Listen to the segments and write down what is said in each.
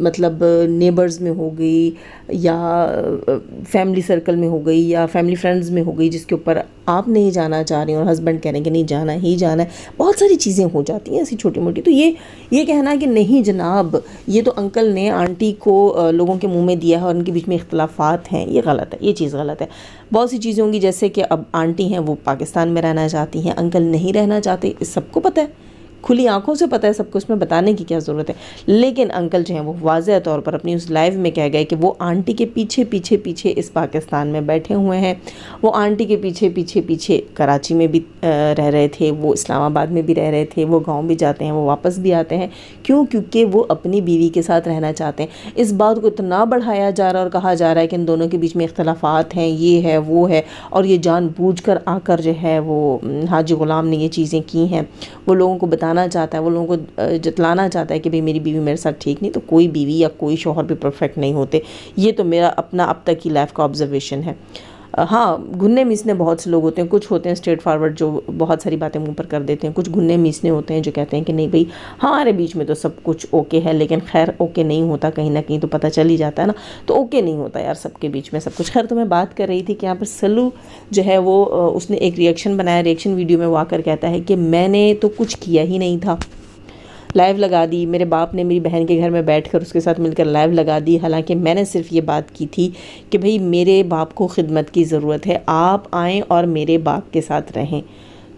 مطلب نیبرز میں ہو گئی یا فیملی سرکل میں ہو گئی یا فیملی فرینڈز میں ہو گئی جس کے اوپر آپ نہیں جانا چاہ رہی ہیں اور ہسبینڈ کہہ رہے ہیں کہ نہیں جانا ہی جانا ہے، بہت ساری چیزیں ہو جاتی ہیں ایسی چھوٹی موٹی. تو یہ کہنا کہ نہیں جناب یہ تو انکل نے آنٹی کو لوگوں کے منہ میں دیا ہے اور ان کے بیچ میں اختلافات ہیں، یہ غلط ہے، یہ چیز غلط ہے. بہت سی چیزیں ہوں گی جیسے کہ اب آنٹی ہیں وہ پاکستان میں رہنا چاہتی ہیں، انکل نہیں رہنا چاہتے، اس سب کو پتہ ہے، کھلی آنکھوں سے پتہ ہے سب کو، اس میں بتانے کی کیا ضرورت ہے. لیکن انکل جو ہیں وہ واضح طور پر اپنی اس لائیو میں کہہ گئے کہ وہ آنٹی کے پیچھے پیچھے پیچھے اس پاکستان میں بیٹھے ہوئے ہیں، وہ آنٹی کے پیچھے پیچھے پیچھے کراچی میں بھی رہ رہے تھے، وہ اسلام آباد میں بھی رہ رہے تھے، وہ گاؤں بھی جاتے ہیں، وہ واپس بھی آتے ہیں. کیونکہ وہ اپنی بیوی کے ساتھ رہنا چاہتے ہیں. اس بات کو اتنا بڑھایا جا رہا ہے اور کہا جا رہا ہے کہ ان دونوں کے بیچ میں اختلافات ہیں، یہ ہے وہ ہے، اور یہ جان بوجھ کر آ کر جو ہے وہ حاجی غلام نے یہ چیزیں کی ہیں. وہ لوگوں کو بتانا چاہتا ہے، وہ لوگوں کو جتلانا چاہتا ہے کہ بھئی میری بیوی میرے ساتھ ٹھیک نہیں. تو کوئی بیوی یا کوئی شوہر بھی پرفیکٹ نہیں ہوتے، یہ تو میرا اپنا اب تک کی لائف کا آبزرویشن ہے. ہاں گھنے میسنے بہت سے لوگ ہوتے ہیں، کچھ ہوتے ہیں اسٹریٹ فارورڈ جو بہت ساری باتیں منہ پر کر دیتے ہیں، کچھ گھنے میسنے ہوتے ہیں جو کہتے ہیں کہ نہیں بھئی ہمارے بیچ میں تو سب کچھ اوکے ہے. لیکن خیر اوکے نہیں ہوتا، کہیں نہ کہیں تو پتہ چل ہی جاتا ہے نا. تو اوکے نہیں ہوتا یار سب کے بیچ میں سب کچھ. خیر تو میں بات کر رہی تھی کہ یہاں پر سلو جو ہے وہ اس نے ایک ریئیکشن بنایا، ریئیکشن ویڈیو میں وہ آ کر کہتا ہے کہ میں نے تو کچھ کیا ہی نہیں تھا، لائیو لگا دی، میرے باپ نے میری بہن کے گھر میں بیٹھ کر اس کے ساتھ مل کر لائیو لگا دی، حالانکہ میں نے صرف یہ بات کی تھی کہ بھئی میرے باپ کو خدمت کی ضرورت ہے، آپ آئیں اور میرے باپ کے ساتھ رہیں.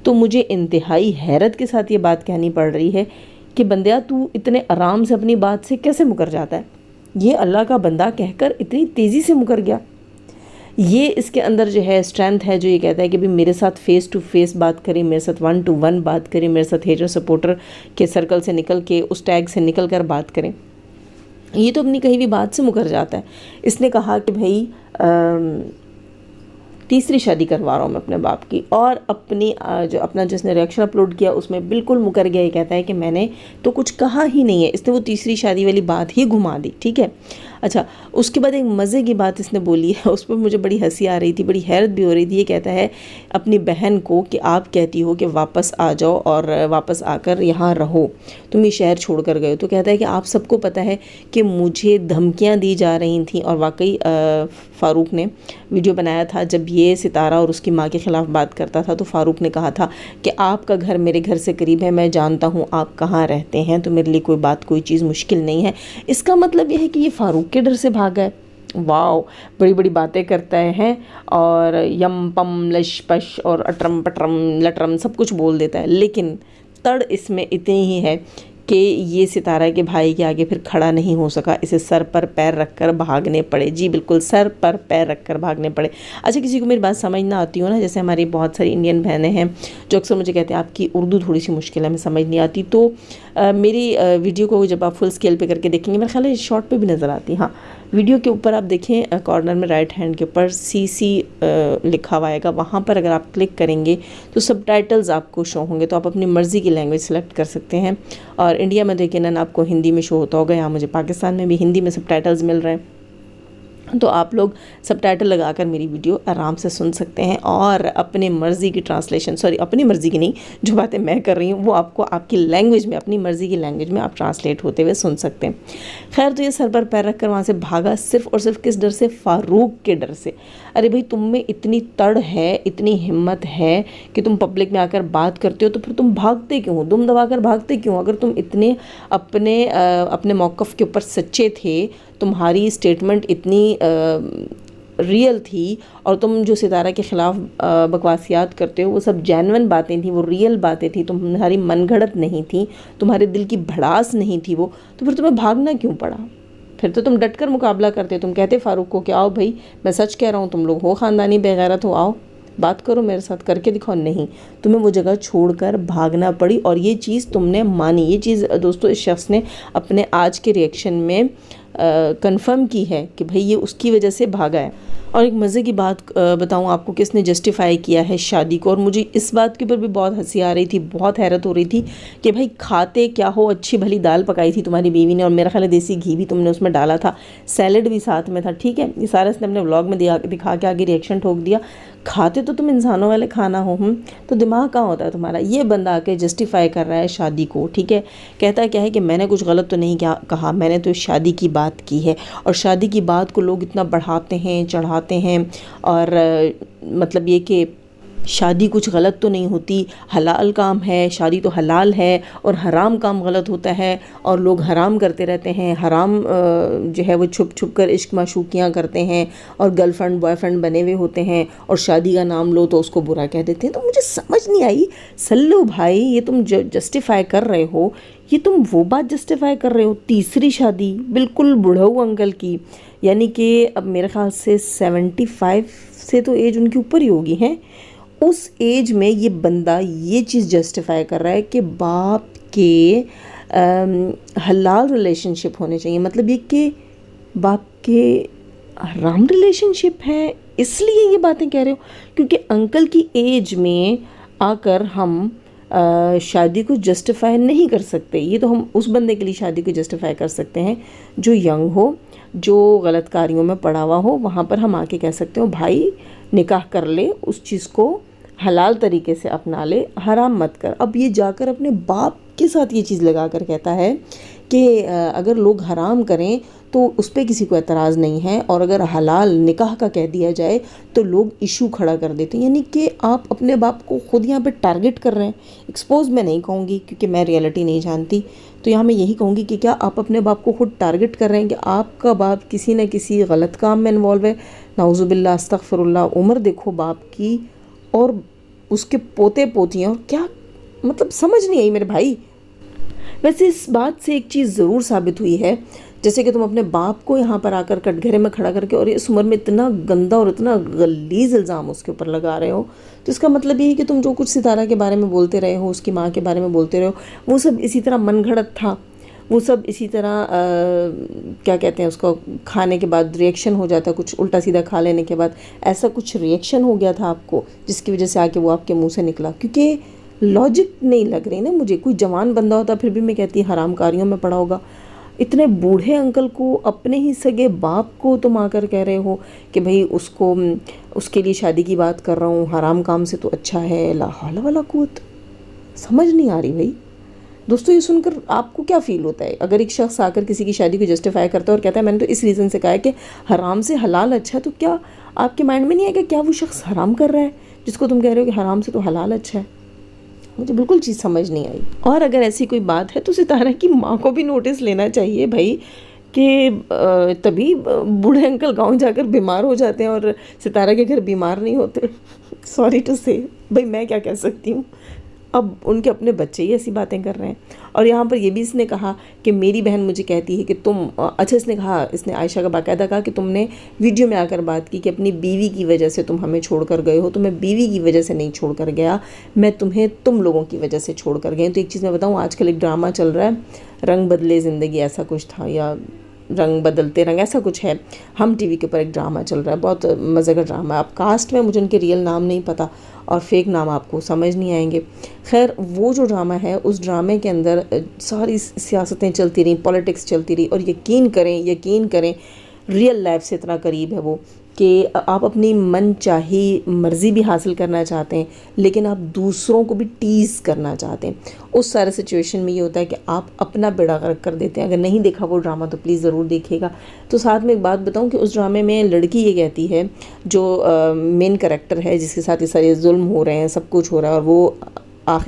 تو مجھے انتہائی حیرت کے ساتھ یہ بات کہنی پڑ رہی ہے کہ بندیا تو اتنے آرام سے اپنی بات سے کیسے مکر جاتا ہے. یہ اللہ کا بندہ کہہ کر اتنی تیزی سے مکر گیا. یہ اس کے اندر جو ہے اسٹرینتھ ہے جو یہ کہتا ہے کہ بھی میرے ساتھ فیس ٹو فیس بات کریں، میرے ساتھ 1 to 1 بات کریں، میرے ساتھ ہیٹر سپورٹر کے سرکل سے نکل کے اس ٹیگ سے نکل کر بات کریں. یہ تو اپنی کہیں بھی بات سے مکر جاتا ہے. اس نے کہا کہ بھائی تیسری شادی کروا رہا ہوں میں اپنے باپ کی، اور اپنا جس نے ریئیکشن اپلوڈ کیا اس میں بالکل مکر گیا. یہ کہتا ہے کہ میں نے تو کچھ کہا ہی نہیں ہے. اس نے وہ تیسری شادی والی بات ہی گھما دی. ٹھیک ہے. اچھا اس کے بعد ایک مزے کی بات اس نے بولی ہے، اس پر مجھے بڑی ہنسی آ رہی تھی، بڑی حیرت بھی ہو رہی تھی. یہ کہتا ہے اپنی بہن کو کہ آپ کہتی ہو کہ واپس آ جاؤ اور واپس آ کر یہاں رہو، تم یہ شہر چھوڑ کر گئے ہو. تو کہتا ہے کہ آپ سب کو پتہ ہے کہ مجھے دھمکیاں دی جا رہی تھیں. اور واقعی فاروق نے ویڈیو بنایا تھا جب یہ ستارہ اور اس کی ماں کے خلاف بات کرتا تھا، تو فاروق نے کہا تھا کہ آپ کا گھر میرے گھر سے قریب ہے، میں جانتا ہوں آپ کہاں رہتے ہیں، تو میرے لیے کوئی چیز مشکل نہیں ہے. اس کا مطلب یہ ہے کہ یہ فاروق کے ڈر سے بھاگا ہے. واو، بڑی بڑی باتیں کرتا ہے اور یم پم لش پش اور اٹرم پٹرم لٹرم سب کچھ بول دیتا ہے. لیکن تڑ اس میں اتنی ہی ہے کہ یہ ستارہ کے بھائی کے آگے پھر کھڑا نہیں ہو سکا، اسے سر پر پیر رکھ کر بھاگنے پڑے. جی بالکل، سر پر پیر رکھ کر بھاگنے پڑے. اچھا کسی کو میری بات سمجھ نہ آتی ہو نا، جیسے ہماری بہت ساری انڈین بہنیں ہیں جو اکثر مجھے کہتے ہیں آپ کی اردو تھوڑی سی مشکل ہے، ہمیں سمجھ نہیں آتی. تو میری ویڈیو کو جب آپ فل اسکیل پہ کر کے دیکھیں گے، میرا خیال ہے شارٹ پہ بھی نظر آتی. ہاں ویڈیو کے اوپر آپ دیکھیں کارنر میں رائٹ ہینڈ کے اوپر CC لکھا ہوا آئے گا، وہاں پر اگر آپ کلک کریں گے تو سب ٹائٹلز آپ کو شو ہوں گے. تو آپ اپنی مرضی کی لینگویج سلیکٹ کر سکتے ہیں. اور انڈیا میں یقیناً آپ کو ہندی میں شو ہوتا ہوگا، یہاں مجھے پاکستان میں بھی ہندی میں سب ٹائٹلز مل رہے ہیں. تو آپ لوگ سب ٹائٹل لگا کر میری ویڈیو آرام سے سن سکتے ہیں اور اپنے مرضی کی ٹرانسلیشن، اپنی مرضی کی نہیں، جو باتیں میں کر رہی ہوں وہ آپ کو آپ کی لینگویج میں، اپنی مرضی کی لینگویج میں آپ ٹرانسلیٹ ہوتے ہوئے سن سکتے ہیں. خیر تو یہ سر پر پیر رکھ کر وہاں سے بھاگا صرف اور صرف کس ڈر سے؟ فاروق کے ڈر سے. ارے بھائی تم میں اتنی تڑ ہے، اتنی ہمت ہے کہ تم پبلک میں آ کر بات کرتے ہو، تو پھر تم بھاگتے کیوں ہو؟ دم دبا کر بھاگتے کیوں؟ اگر تم اتنے اپنے موقف کے اوپر سچے تھے، تمہاری اسٹیٹمنٹ اتنی ریئل تھی، اور تم جو ستارہ کے خلاف بکواسیات کرتے ہو وہ سب جینون باتیں تھیں، وہ ریئل باتیں تھیں، تمہاری من گھڑت نہیں تھی، تمہارے دل کی بھڑاس نہیں تھی وہ، تو پھر تمہیں بھاگنا کیوں پڑا؟ پھر تو تم ڈٹ کر مقابلہ کرتے. تم کہتے فاروق کو کہ آؤ بھائی میں سچ کہہ رہا ہوں، تم لوگ ہو خاندانی بے غیرت ہو، آؤ بات کرو میرے ساتھ، کر کے دکھاؤ. نہیں، تمہیں وہ جگہ چھوڑ کر بھاگنا پڑی، اور یہ چیز تم نے مانی. یہ چیز دوستو اس شخص نے اپنے آج کے ریئیکشن میں کنفرم کی ہے کہ بھئی یہ اس کی وجہ سے بھاگا ہے۔ اور ایک مزے کی بات بتاؤں آپ کو کہ اس نے جسٹیفائی کیا ہے شادی کو، اور مجھے اس بات کے اوپر بھی بہت ہنسی آ رہی تھی، بہت حیرت ہو رہی تھی کہ بھائی کھاتے کیا ہو، اچھی بھلی دال پکائی تھی تمہاری بیوی نے، اور میرا خیال ہے دیسی گھی بھی تم نے اس میں ڈالا تھا، سیلڈ بھی ساتھ میں تھا، ٹھیک ہے، یہ سارا اس نے اپنے ولاگ میں دکھا کے آگے ریئیکشن ٹھوک دیا۔ کھاتے تو تم انسانوں والے کھانا ہو، تو دماغ کہاں ہوتا ہے تمہارا؟ یہ بندہ آ کے جسٹیفائی کر رہا ہے شادی کو، ٹھیک ہے، کہتا ہے کیا ہے کہ میں نے کچھ غلط تو نہیں کہا، میں نے تو شادی کی بات کی ہے، اور شادی کی بات کو لوگ اتنا بڑھاتے ہیں چڑھاتے ہیں، اور مطلب یہ کہ شادی کچھ غلط تو نہیں ہوتی، حلال کام ہے، شادی تو حلال ہے، اور حرام کام غلط ہوتا ہے، اور لوگ حرام کرتے رہتے ہیں، حرام جو ہے وہ چھپ چھپ کر عشق معشوقیاں کرتے ہیں، اور گرل فرینڈ بوائے فرینڈ بنے ہوئے ہوتے ہیں، اور شادی کا نام لو تو اس کو برا کہہ دیتے ہیں۔ تو مجھے سمجھ نہیں آئی، سلو بھائی یہ تم جسٹیفائی کر رہے ہو، یہ تم وہ بات جسٹیفائی کر رہے ہو، تیسری شادی بالکل بوڑھو انکل کی، یعنی کہ اب میرے خیال سے 75 سے تو ایج ان کی اوپر ہی ہوگی ہیں، اس ایج میں یہ بندہ یہ چیز جسٹیفائی کر رہا ہے کہ باپ کے حلال ریلیشن شپ ہونے چاہیے، مطلب یہ کہ باپ کے حرام ریلیشن شپ ہے، اس لیے یہ باتیں کہہ رہے ہو، کیونکہ انکل کی ایج میں آ کر ہم شادی کو جسٹیفائی نہیں کر سکتے۔ یہ تو ہم اس بندے کے لیے شادی کو جسٹیفائی کر سکتے ہیں جو ینگ ہو، جو غلط کاریوں میں پڑا ہوا ہو، وہاں پر ہم آ کے کہہ سکتے ہو بھائی نکاح کر لے، اس چیز کو حلال طریقے سے اپنا لے، حرام مت کر۔ اب یہ جا کر اپنے باپ کے ساتھ یہ چیز لگا کر کہتا ہے کہ اگر لوگ حرام کریں تو اس پہ کسی کو اعتراض نہیں ہے، اور اگر حلال نکاح کا کہہ دیا جائے تو لوگ ایشو کھڑا کر دیتے ہیں، یعنی کہ آپ اپنے باپ کو خود یہاں پہ ٹارگٹ کر رہے ہیں۔ ایکسپوز میں نہیں کہوں گی کیونکہ میں ریئلٹی نہیں جانتی، تو یہاں میں یہی کہوں گی کہ کیا آپ اپنے باپ کو خود ٹارگٹ کر رہے ہیں کہ آپ کا باپ کسی نہ کسی غلط کام میں انوالو ہے؟ نعوذ باللہ، استغفر اللہ۔ عمر دیکھو باپ کی اور اس کے پوتے پوتیاں، کیا مطلب سمجھ نہیں آئی میرے بھائی۔ ویسے اس بات سے ایک چیز ضرور ثابت ہوئی ہے، جیسے کہ تم اپنے باپ کو یہاں پر آ کر کٹ گھرے میں کھڑا کر کے اور اس عمر میں اتنا گندا اور اتنا غلیظ الزام اس کے اوپر لگا رہے ہو، تو اس کا مطلب یہ ہے کہ تم جو کچھ ستارہ کے بارے میں بولتے رہے ہو، اس کی ماں کے بارے میں بولتے رہے ہو، وہ سب اسی طرح من گھڑت تھا، وہ سب اسی طرح کیا کہتے ہیں اس کو، کھانے کے بعد ریئیکشن ہو جاتا، کچھ الٹا سیدھا کھا لینے کے بعد ایسا کچھ ریئیکشن ہو گیا تھا آپ کو، جس کی وجہ سے آ کے وہ آپ کے منہ سے نکلا؟ کیونکہ لاجک نہیں لگ رہی نا مجھے۔ کوئی جوان بندہ ہوتا پھر بھی میں کہتی حرام کاریوں میں پڑا ہوگا، اتنے بوڑھے انکل کو، اپنے ہی سگے باپ کو تم آ کر کہہ رہے ہو کہ بھئی اس کے لیے شادی کی بات کر رہا ہوں، حرام کام سے تو اچھا ہے، لا حول ولا قوت۔ سمجھ نہیں آ رہی بھائی۔ دوستو یہ سن کر آپ کو کیا فیل ہوتا ہے؟ اگر ایک شخص آ کر کسی کی شادی کو جسٹیفائی کرتا ہے اور کہتا ہے میں نے تو اس ریزن سے کہا ہے کہ حرام سے حلال اچھا ہے، تو کیا آپ کے مائنڈ میں نہیں ہے کہ کیا وہ شخص حرام کر رہا ہے جس کو تم کہہ رہے ہو کہ حرام سے تو حلال اچھا ہے؟ مجھے بالکل چیز سمجھ نہیں آئی۔ اور اگر ایسی کوئی بات ہے تو ستارہ کی ماں کو بھی نوٹس لینا چاہیے بھائی، کہ تبھی بوڑھے انکل گاؤں جا کر بیمار ہو جاتے ہیں اور ستارہ کے گھر بیمار نہیں ہوتے۔ سوری ٹو سے، بھائی میں کیا کہہ سکتی ہوں، اب ان کے اپنے بچے ہی ایسی باتیں کر رہے ہیں۔ اور یہاں پر یہ بھی اس نے کہا کہ میری بہن مجھے کہتی ہے کہ تم، اچھا اس نے عائشہ کا باقاعدہ کہا کہ تم نے ویڈیو میں آ کر بات کی کہ اپنی بیوی کی وجہ سے تم ہمیں چھوڑ کر گئے ہو، تو میں بیوی کی وجہ سے نہیں چھوڑ کر گیا، میں تمہیں تم لوگوں کی وجہ سے چھوڑ کر گئے۔ تو ایک چیز میں بتاؤں، آج کل ایک ڈرامہ چل رہا ہے، رنگ بدلے زندگی ایسا کچھ تھا، یا رنگ بدلتے رنگ ایسا کچھ ہے، ہم ٹی وی کے اوپر ایک ڈرامہ چل رہا ہے، بہت مزے کا ڈرامہ ہے۔ اب کاسٹ میں مجھے ان کے ریئل نام نہیں پتہ اور فیک نام آپ کو سمجھ نہیں آئیں گے۔ خیر وہ جو ڈرامہ ہے، اس ڈرامے کے اندر ساری سیاستیں چلتی رہیں، پولیٹکس چلتی رہی، اور یقین کریں ریئل لائف سے اتنا قریب ہے وہ کہ آپ اپنی من چاہی مرضی بھی حاصل کرنا چاہتے ہیں، لیکن آپ دوسروں کو بھی ٹیز کرنا چاہتے ہیں۔ اس سارے سچویشن میں یہ ہوتا ہے کہ آپ اپنا بیڑا غرق کر دیتے ہیں۔ اگر نہیں دیکھا وہ ڈرامہ تو پلیز ضرور دیکھیے گا۔ تو ساتھ میں ایک بات بتاؤں کہ اس ڈرامے میں لڑکی یہ کہتی ہے، جو مین کریکٹر ہے جس کے ساتھ یہ سارے ظلم ہو رہے ہیں، سب کچھ ہو رہا ہے، اور وہ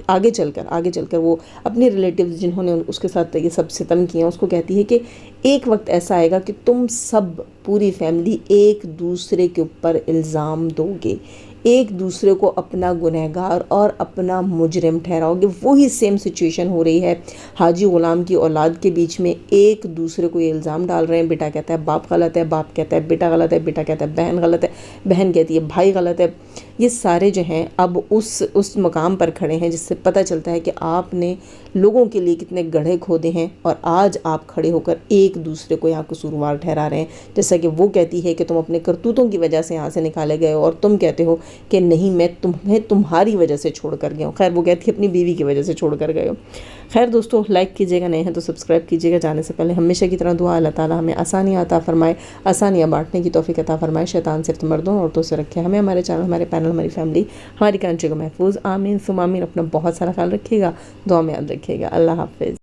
آگے چل کر وہ اپنے ریلیٹیوز جنہوں نے اس کے ساتھ یہ سب ستم کیے ہیں، اس کو کہتی ہے کہ ایک وقت ایسا آئے گا کہ تم سب پوری فیملی ایک دوسرے کے اوپر الزام دو گے، ایک دوسرے کو اپنا گنہگار اور اپنا مجرم ٹھہراؤ گے۔ وہی سیم سچویشن ہو رہی ہے حاجی غلام کی اولاد کے بیچ میں، ایک دوسرے کو یہ الزام ڈال رہے ہیں، بیٹا کہتا ہے باپ غلط ہے، باپ کہتا ہے بیٹا غلط ہے، بیٹا کہتا ہے بہن غلط ہے، بہن کہتی ہے بھائی غلط ہے۔ یہ سارے جو ہیں اب اس مقام پر کھڑے ہیں جس سے پتہ چلتا ہے کہ آپ نے لوگوں کے لیے کتنے گڑھے کھودے ہیں، اور آج آپ کھڑے ہو کر ایک دوسرے کو یہاں قصوروار ٹھہرا رہے ہیں۔ جیسا کہ وہ کہتی ہے کہ تم اپنے کرتوتوں کی وجہ سے یہاں سے نکالے گئے ہو، اور تم کہتے ہو کہ نہیں میں تمہیں تمہاری وجہ سے چھوڑ کر گیا ہوں۔ خیر وہ کہتی ہے اپنی بیوی کی وجہ سے چھوڑ کر گئے ہو۔ خیر دوستو، لائک کیجیے گا، نئے ہیں تو سبسکرائب کیجیے گا۔ جانے سے پہلے ہمیشہ کی طرح دعا، اللہ تعالیٰ ہمیں آسانیاں عطا فرمائے، آسانیاں بانٹنے کی توفیق عطا فرمائے، شیطان صرف مردوں اور عورتوں سے رکھے ہمیں، ہمارے چینل، ہمارے پینل، ہماری فیملی، ہماری کنٹری کو محفوظ۔ آمین ثم آمین۔ اپنا بہت سارا خیال رکھیے گا، دعا میں یاد رکھیے گا۔ اللہ حافظ۔